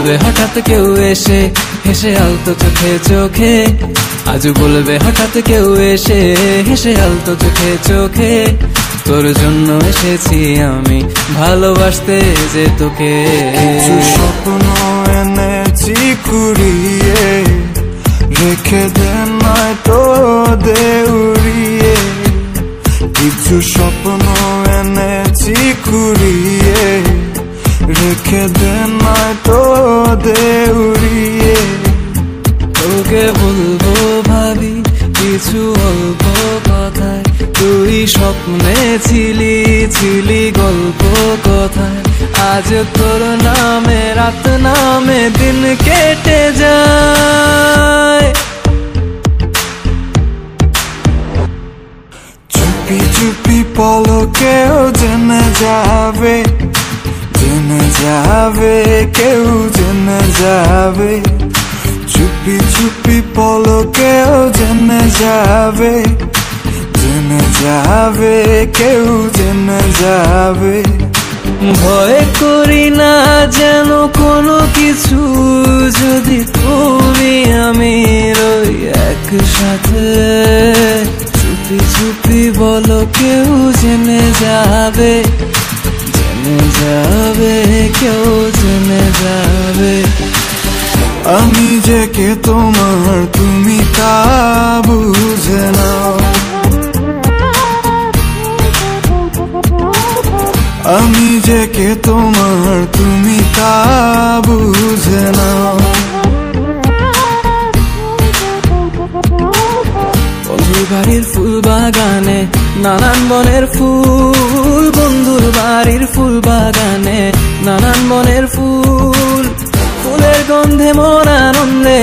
বলবে হঠাৎ কেউ এসে হেসে আলতো চোখে চোখে, আজ বলবে হঠাৎ কেউ এসে হেসে আলতো চোখে চোখে, তোর জন্য এসেছি আমি ভালোবাসতে যে তোকে। কিছু স্বপ্ন এনেছি কুড়িয়ে, রেখে দে নয়তো দে উড়িয়ে। কিছু স্বপ্ন এনেছি কুড়িয়ে, রেখে দে নয়তো দে উড়িয়ে। তোকে বলবো ভাবি কিছু অল্প কথায়, তুই স্বপ্নে ছিলি ছিলি গল্প কথায়, আজ তোর নামে রাত নামে দিন কেটে যায়। চুপি চুপি পলকেও জেনে যাবে, জেনে যাবে কেউ জেনে যাবে। চুপি চুপি পলকেও জেনে যাবে, জেনে যাবে কেউ জেনে যাবে। ভয় করি না যেন কোনো কিছু, যদি তুমি আমি রই একসাথে। চুপি চুপি বলো কেউ জেনে যাবে, জেনে যাবে কেউ জেনে যাবে। আমি যে কে তোমার তুমি তা বুঝে নাও, আমি যে কে তোমার তুমি তা বুঝে নাও। বন্ধুর বাড়ির ফুল বাগানে নানান বনের ফুল, বন্ধুর বাড়ির ফুল বাগানে নানান বনের ফুল, ফুলের গন্ধে মন আনন্দে